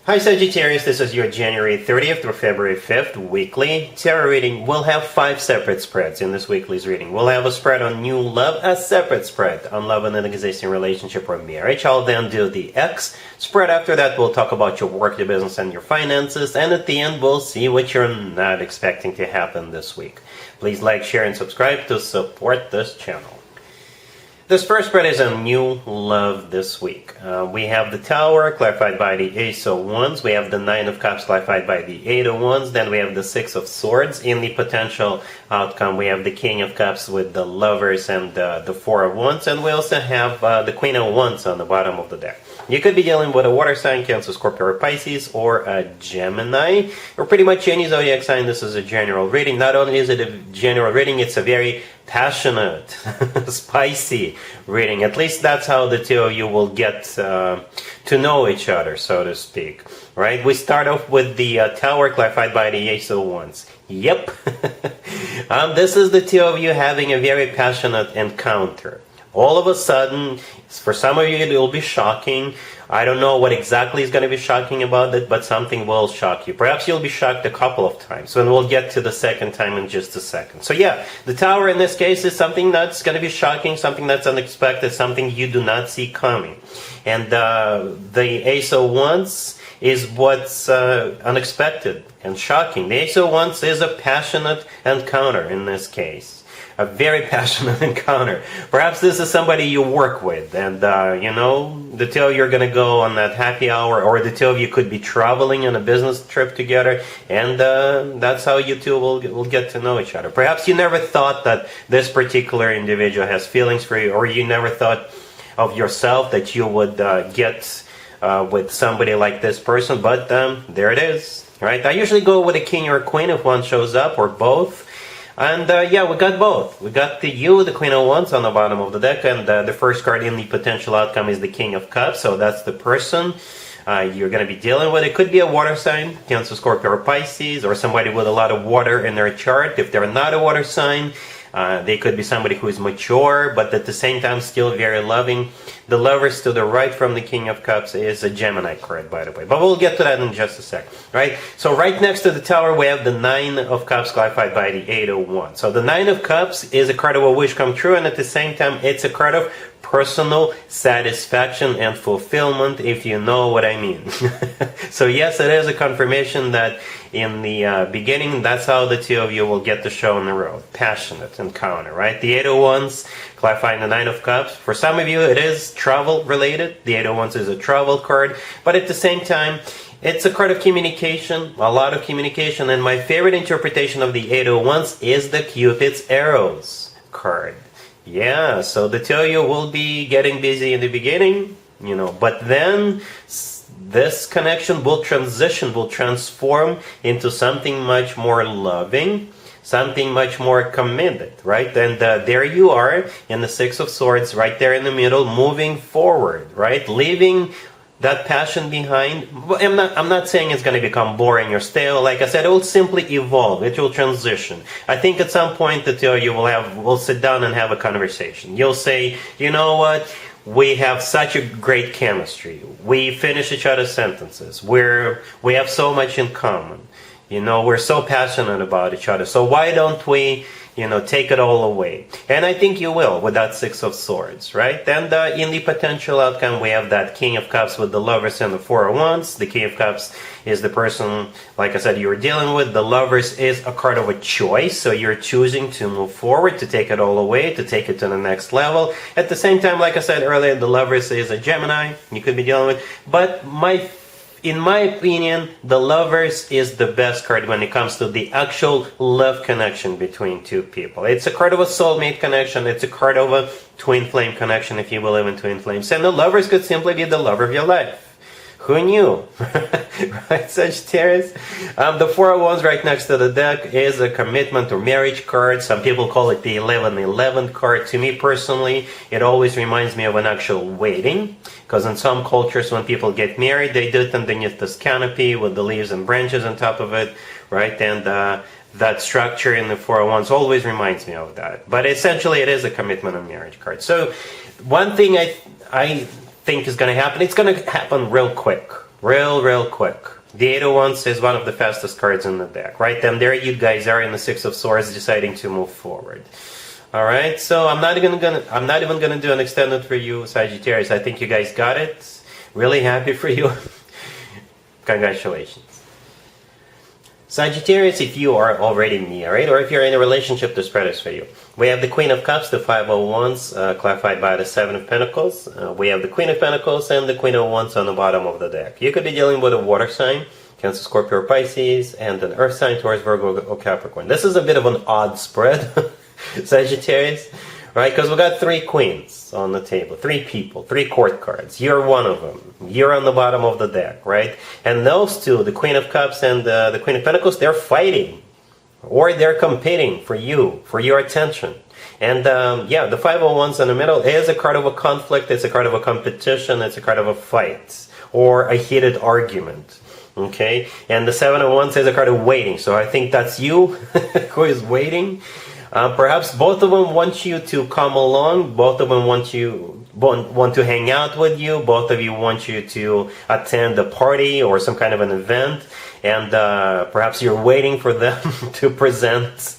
Hi Sagittarius, this is your January 30th through February 5th weekly tarot reading. We'll have 5 separate spreads in this weekly's reading. We'll have a spread on new love, a separate spread on love in an existing relationship or marriage. I'll then do the X spread. After that, we'll talk about your work, your business, and your finances. And at the end, we'll see what you're not expecting to happen this week. Please like, share, and subscribe to support this channel. This first spread is on new love this week. We have the Tower, clarified by the Ace of Wands. We have the Nine of Cups, clarified by the Eight of Wands. Then we have the Six of Swords. In the potential outcome, we have the King of Cups with the Lovers and the Four of Wands. And we also have the Queen of Wands on the bottom of the deck. You could be dealing with a water sign, Cancer, Scorpio, or Pisces, or a Gemini, or pretty much any zodiac sign. This is a general reading. Not only is it a general reading, it's a very passionate, spicy reading. At least that's how the two of you will get to know each other, so to speak. Right? We start off with the Tower, clarified by the Ace of Wands. Yep. This is the two of you having a very passionate encounter. All of a sudden, for some of you it will be shocking. I don't know what exactly is going to be shocking about it, but something will shock you. Perhaps you'll be shocked a couple of times, and we'll get to the second time in just a second. So yeah, the Tower in this case is something that's going to be shocking, something that's unexpected, something you do not see coming. And the Ace of Wands is what's unexpected and shocking. The Ace of Wands is a passionate encounter in this case. A very passionate encounter. Perhaps this is somebody you work with, and you know, the two of you are going to go on that happy hour, or the two of you could be traveling on a business trip together, and that's how you two will get to know each other. Perhaps you never thought that this particular individual has feelings for you, or you never thought of yourself that you would get with somebody like this person, but there it is. Right? I usually go with a king or a queen if one shows up, or both. And yeah, we got both. We got the Queen of Wands on the bottom of the deck, and the first card in the potential outcome is the King of Cups. So that's the person you're going to be dealing with. It could be a water sign, Cancer, Scorpio, or Pisces, or somebody with a lot of water in their chart. If they're not a water sign, they could be somebody who is mature, but at the same time still very loving. The Lovers to the right from the King of Cups is a Gemini card, by the way. But we'll get to that in just a sec. Right? So right next to the Tower, we have the Nine of Cups, clarified by the Eight of Wands. So the Nine of Cups is a card of a wish come true, and at the same time, it's a card of personal satisfaction and fulfillment, if you know what I mean. So yes, it is a confirmation that in the beginning, that's how the two of you will get the show on the road. Passionate encounter, right? The Eight of Wands, clarifying the Nine of Cups. For some of you, it is travel related. The Eight of Wands is a travel card, but at the same time, it's a card of communication, a lot of communication, and my favorite interpretation of the Eight of Wands is the Cupid's Arrows card. Yeah, so the two of you will be getting busy in the beginning, you know, but then this connection will transition, will transform into something much more loving, something much more committed, right? And there you are in the Six of Swords, right there in the middle, moving forward, right? Leaving that passion behind. I'm not saying it's going to become boring or stale. Like I said, it will simply evolve. It will transition. I think at some point the two of you will sit down and have a conversation. You'll say, you know what? We have such a great chemistry. We finish each other's sentences. We have so much in common. You know, we're so passionate about each other. So why don't we, you know, take it all away? And I think you will with that Six of Swords, right? And in the potential outcome, we have that King of Cups with the Lovers and the Four of Wands. The King of Cups is the person, like I said, you're dealing with. The Lovers is a card of a choice. So you're choosing to move forward, to take it all away, to take it to the next level. At the same time, like I said earlier, the Lovers is a Gemini you could be dealing with. But in my opinion, the Lovers is the best card when it comes to the actual love connection between two people. It's a card of a soulmate connection. It's a card of a twin flame connection, if you believe in twin flames. And the Lovers could simply be the love of your life. Who knew? Right, Sagittarius? The Four of Wands right next to the deck is a commitment or marriage card. Some people call it the 11-11 card. To me personally, it always reminds me of an actual wedding. Because in some cultures, when people get married, they do it underneath this canopy with the leaves and branches on top of it. Right? And that structure in the Four of Wands always reminds me of that. But essentially, it is a commitment or marriage card. So one thing I think is going to happen, it's going to happen real quick. real quick. The Eight of Wands is one of the fastest cards in the deck, right? And there you guys are in the Six of Swords deciding to move forward. All right, so I'm not even gonna do an extended for you, Sagittarius. I think you guys got it. Really happy for you. Congratulations. Sagittarius, if you are already me, alright, or if you're in a relationship, the spread is for you. We have the Queen of Cups, the Five of Wands, clarified by the Seven of Pentacles. We have the Queen of Pentacles and the Queen of Wands on the bottom of the deck. You could be dealing with a water sign, Cancer, Scorpio, or Pisces, and an earth sign, Taurus, Virgo, or Capricorn. This is a bit of an odd spread, Sagittarius, right? Because we got three queens on the table, three people, three court cards. You're one of them. You're on the bottom of the deck, right? And those two, the Queen of Cups and the Queen of Pentacles, they're fighting. Or they're competing for you, for your attention. And yeah, the Five of Wands in the middle is a card of a conflict, it's a card of a competition, it's a card of a fight, or a heated argument. Okay? And the Seven of Wands is a card of waiting. So I think that's you who is waiting. Perhaps both of them want you to come along, both of them want to hang out with you, both of you want you to attend a party or some kind of an event, and perhaps you're waiting for them to present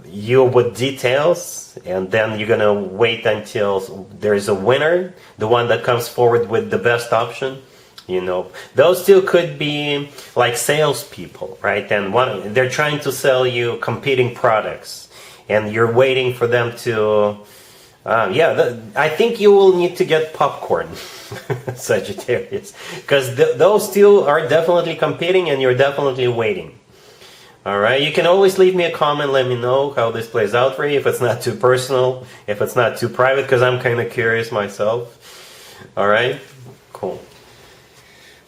you with details, and then you're gonna wait until there's a winner, the one that comes forward with the best option. You know, those two could be like salespeople, right? And they're trying to sell you competing products, and you're waiting for them to. I think you will need to get popcorn, Sagittarius, because those two are definitely competing, and you're definitely waiting. All right, you can always leave me a comment, let me know how this plays out for you, if it's not too personal, if it's not too private, because I'm kind of curious myself. All right, cool.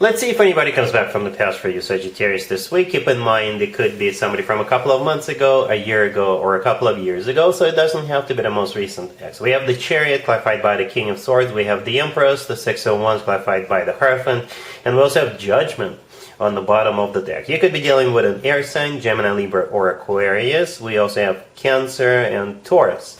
Let's see if anybody comes back from the past for you, Sagittarius, this week. Keep in mind, it could be somebody from a couple of months ago, a year ago, or a couple of years ago, so it doesn't have to be the most recent ex. We have the Chariot, clarified by the King of Swords. We have the Empress, the Six of Wands, clarified by the Hierophant. And we also have Judgment on the bottom of the deck. You could be dealing with an air sign, Gemini, Libra, or Aquarius. We also have Cancer and Taurus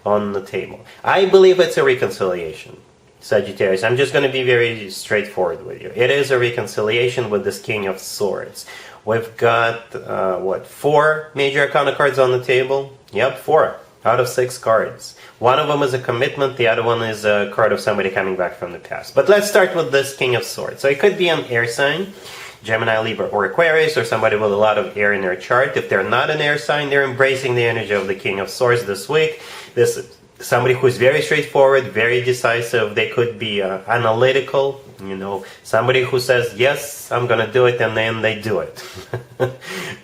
on the table. I believe it's a reconciliation, Sagittarius. I'm just going to be very straightforward with you. It is a reconciliation with this King of Swords. We've got, 4 major arcana cards on the table? Yep, 4 out of 6 cards. One of them is a commitment, the other one is a card of somebody coming back from the past. But let's start with this King of Swords. So it could be an air sign, Gemini, Libra, or Aquarius, or somebody with a lot of air in their chart. If they're not an air sign, they're embracing the energy of the King of Swords this week. This is somebody who's very straightforward, very decisive. They could be analytical, you know, somebody who says, yes, I'm going to do it, and then they do it.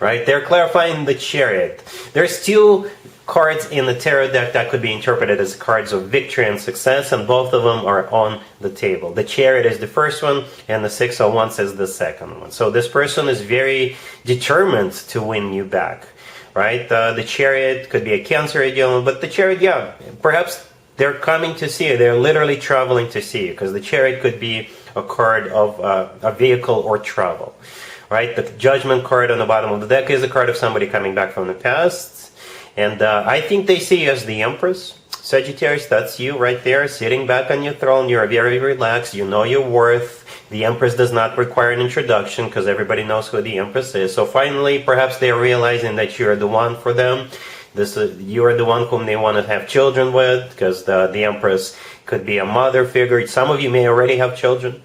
Right? They're clarifying the Chariot. There's 2 cards in the tarot deck that could be interpreted as cards of victory and success, and both of them are on the table. The Chariot is the first one, and the Six of Wands is the second one. So this person is very determined to win you back. Right? The Chariot could be a Cancer ideal, but the Chariot, yeah, perhaps they're coming to see you. They're literally traveling to see you, because the Chariot could be a card of a vehicle or travel. Right? The Judgment card on the bottom of the deck is a card of somebody coming back from the past. And I think they see you as the Empress. Sagittarius, that's you right there, sitting back on your throne. You're very relaxed. You know your worth. The Empress does not require an introduction, because everybody knows who the Empress is. So finally, perhaps they're realizing that you're the one for them. You're the one whom they want to have children with, because the Empress could be a mother figure. Some of you may already have children,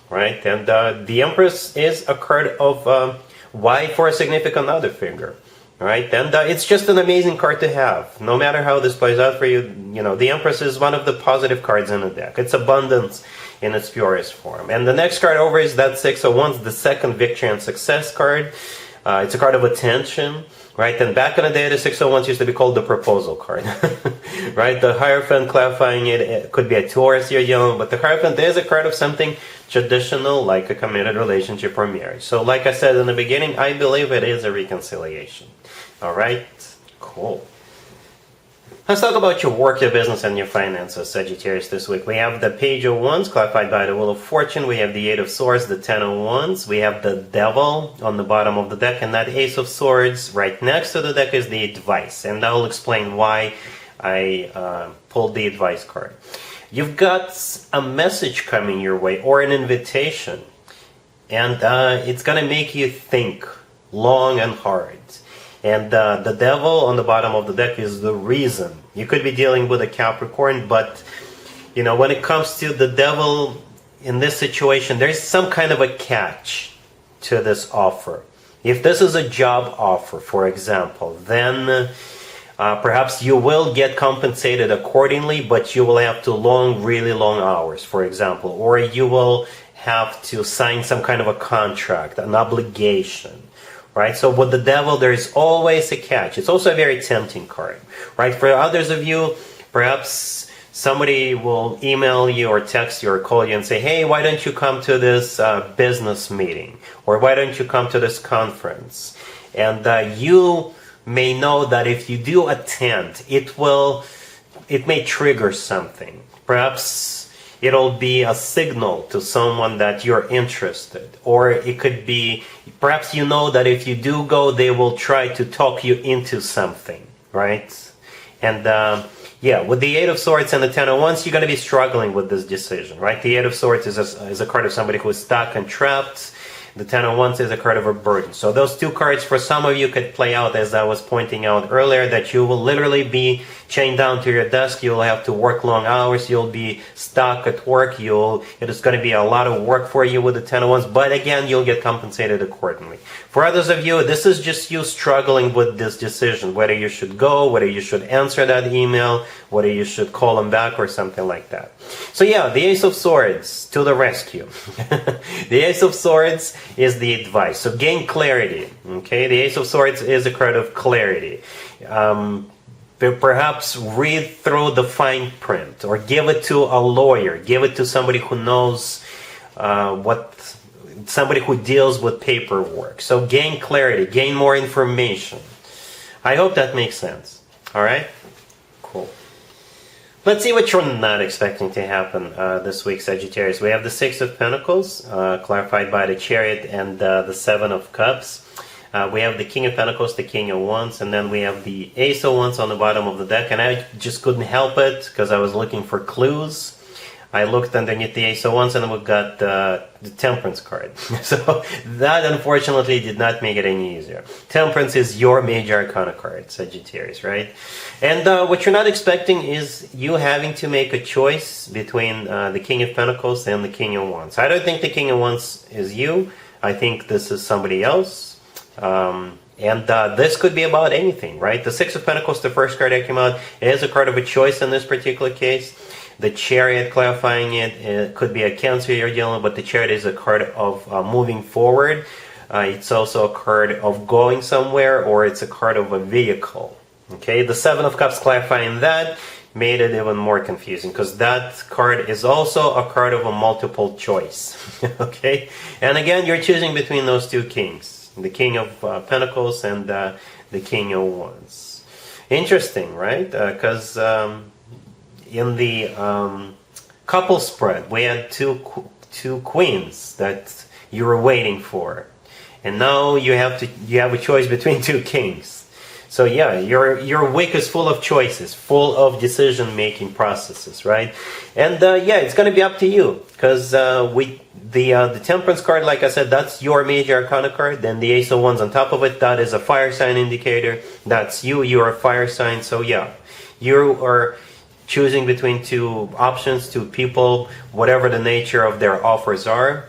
right? And the Empress is a card of wife or a significant other figure. Right? And it's just an amazing card to have. No matter how this plays out for you, you know, the Empress is one of the positive cards in the deck. It's abundance in its purest form. And the next card over is that Six of Wands, the second victory and success card. It's a card of attention, right? And back in the day, the Six of Wands used to be called the proposal card, right? The Hierophant, clarifying it could be a Taurus you're young, but the Hierophant is a card of something traditional, like a committed relationship or marriage. So like I said in the beginning, I believe it is a reconciliation. All right, cool. Let's talk about your work, your business, and your finances, Sagittarius, this week. We have the Page of Wands, clarified by the Wheel of Fortune. We have the Eight of Swords, the Ten of Wands. We have the Devil on the bottom of the deck, and that Ace of Swords right next to the deck is the Advice. And I will explain why I pulled the Advice card. You've got a message coming your way or an invitation, and it's going to make you think long and hard. And the devil on the bottom of the deck is the reason. You could be dealing with a Capricorn, but you know, when it comes to the devil in this situation, there's some kind of a catch to this offer. If this is a job offer, for example, then perhaps you will get compensated accordingly, but you will have to really long hours, for example, or you will have to sign some kind of a contract, an obligation. Right? So with the devil, there's always a catch. It's also a very tempting card. Right? For others of you, perhaps somebody will email you or text you or call you and say, hey, why don't you come to this business meeting? Or why don't you come to this conference? And you may know that if you do attend, it may trigger something. Perhaps it'll be a signal to someone that you're interested. Or it could be, perhaps you know that if you do go, they will try to talk you into something, right? And yeah, with the Eight of Swords and the Ten of Wands, you're going to be struggling with this decision, right? The Eight of Swords is a card of somebody who is stuck and trapped. The Ten of Wands is a card of a burden. So those two cards for some of you could play out, as I was pointing out earlier, that you will literally be chained down to your desk. You'll have to work long hours. You'll be stuck at work. It is going to be a lot of work for you with the Ten of Wands. But again, you'll get compensated accordingly. For others of you, this is just you struggling with this decision, whether you should go, whether you should answer that email, whether you should call them back or something like that. So yeah, the Ace of Swords to the rescue. The Ace of Swords is the advice. So gain clarity. Okay, the Ace of Swords is a card of clarity. Perhaps read through the fine print, or give it to a lawyer. Give it to somebody who knows somebody who deals with paperwork. So gain clarity, gain more information. I hope that makes sense. All right, cool. Let's see what you're not expecting to happen this week, Sagittarius. We have the Six of Pentacles, clarified by the Chariot and the Seven of Cups. We have the King of Pentacles, the King of Wands, and then we have the Ace of Wands on the bottom of the deck. And I just couldn't help it because I was looking for clues. I looked underneath the Ace of Wands and we've got the Temperance card. So that unfortunately did not make it any easier. Temperance is your major arcana card, Sagittarius, right? And what you're not expecting is you having to make a choice between the King of Pentacles and the King of Wands. I don't think the King of Wands is you. I think this is somebody else. And this could be about anything, right? The Six of Pentacles, the first card that came out, is a card of a choice in this particular case. The Chariot, clarifying it could be a Cancer you're dealing with, but the Chariot is a card of moving forward. It's also a card of going somewhere, or it's a card of a vehicle. Okay, the Seven of Cups, clarifying that, made it even more confusing, because that card is also a card of a multiple choice. Okay, and again, you're choosing between those two kings, the King of Pentacles and the King of Wands. Interesting, right? Because in the couple spread, we had two queens that you were waiting for, and now you have a choice between two kings. So yeah, your week is full of choices, full of decision-making processes, right? And yeah, it's going to be up to you, because the Temperance card, like I said, that's your major arcana card. Then the Ace of Wands on top of it, that is a fire sign indicator. That's you're a fire sign. So yeah, you are choosing between two options, two people, whatever the nature of their offers are.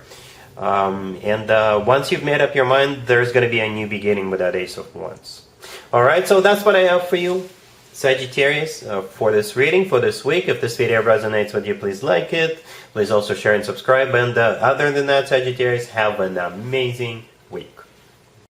And once you've made up your mind, there's going to be a new beginning with that Ace of Wands. Alright, so that's what I have for you, Sagittarius, for this reading, for this week. If this video resonates with you, please like it. Please also share and subscribe. And other than that, Sagittarius, have an amazing week.